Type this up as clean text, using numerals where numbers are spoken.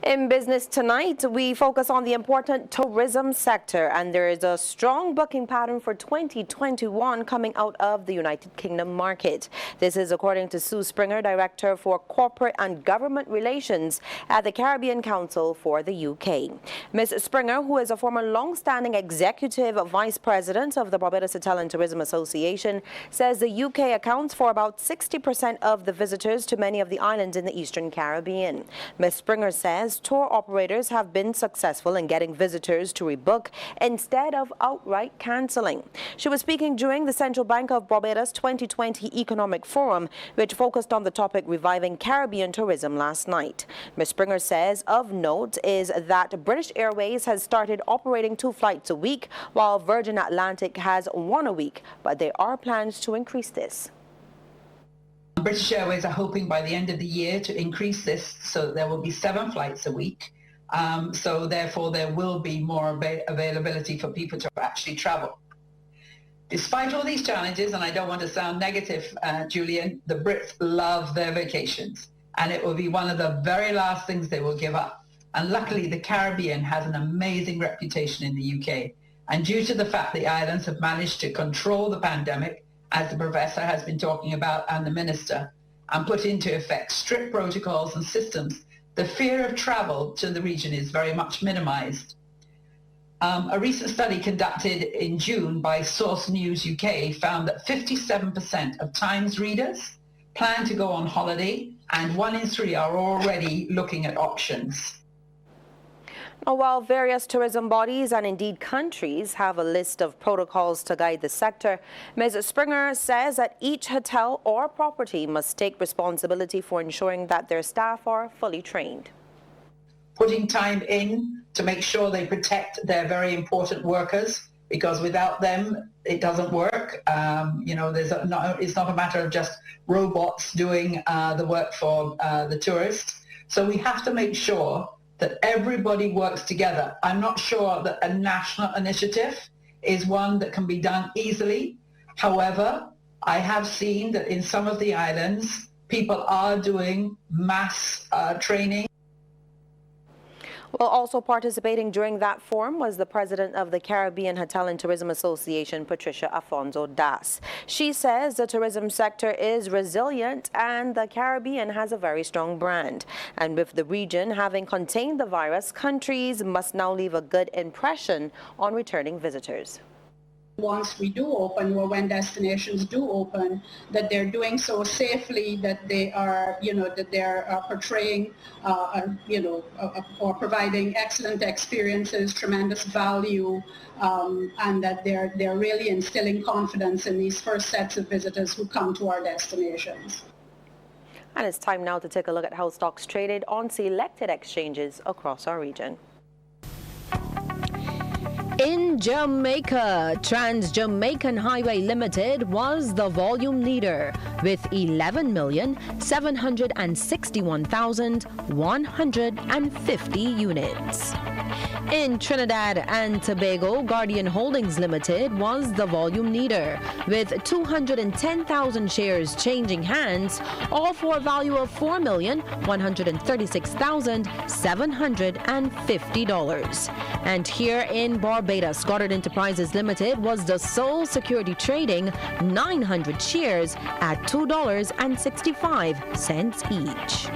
In Business Tonight, we focus on the important tourism sector, and there is a strong booking pattern for 2021 coming out of the United Kingdom market. This is according to Sue Springer, Director for Corporate and Government Relations at the Caribbean Council for the UK. Ms. Springer, who is a former long-standing Executive Vice President of the Barbados Hotel and Tourism Association, says the UK accounts for about 60% of the visitors to many of the islands in the Eastern Caribbean. Ms. Springer says tour operators have been successful in getting visitors to rebook instead of outright canceling. She was speaking during the Central Bank of Barbados 2020 Economic Forum, which focused on the topic reviving Caribbean tourism last night. Ms. Springer says of note is that British Airways has started operating 2 flights a week, while Virgin Atlantic has 1 a week, but there are plans to increase this. British Airways are hoping by the end of the year to increase this so that there will be 7 flights a week. So therefore there will be more availability for people to actually travel. Despite all these challenges, and I don't want to sound negative, Julian, the Brits love their vacations, and it will be one of the very last things they will give up. And luckily the Caribbean has an amazing reputation in the UK. And due to the fact the islands have managed to control the pandemic, as the professor has been talking about and the minister, and put into effect strict protocols and systems, the fear of travel to the region is very much minimized. A recent study conducted in June by Source News UK found that 57% of Times readers plan to go on holiday, and 1 in 3 are already looking at options. While various tourism bodies and indeed countries have a list of protocols to guide the sector, Ms. Springer says that each hotel or property must take responsibility for ensuring that their staff are fully trained. Putting time in to make sure they protect their very important workers, because without them it doesn't work. It's not a matter of just robots doing the work for the tourists. So we have to make sure that everybody works together. I'm not sure that a national initiative is one that can be done easily. However, I have seen that in some of the islands, people are doing mass training. Well, also participating during that forum was the president of the Caribbean Hotel and Tourism Association, Patricia Afonso Das. She says the tourism sector is resilient and the Caribbean has a very strong brand. And with the region having contained the virus, countries must now leave a good impression on returning visitors. Once we do open, or when destinations do open, that they're doing so safely, that they are, that they're portraying, or providing excellent experiences, tremendous value, and that they're really instilling confidence in these first sets of visitors who come to our destinations. And it's time now to take a look at how stocks traded on selected exchanges across our region. In Jamaica, Trans-Jamaican Highway Limited was the volume leader with 11,761,150 units. In Trinidad and Tobago, Guardian Holdings Limited was the volume leader with 210,000 shares changing hands, all for a value of $4,136,750. And here in Barbados, Goddard Enterprises Limited was the sole security trading 900 shares at $2.65 each.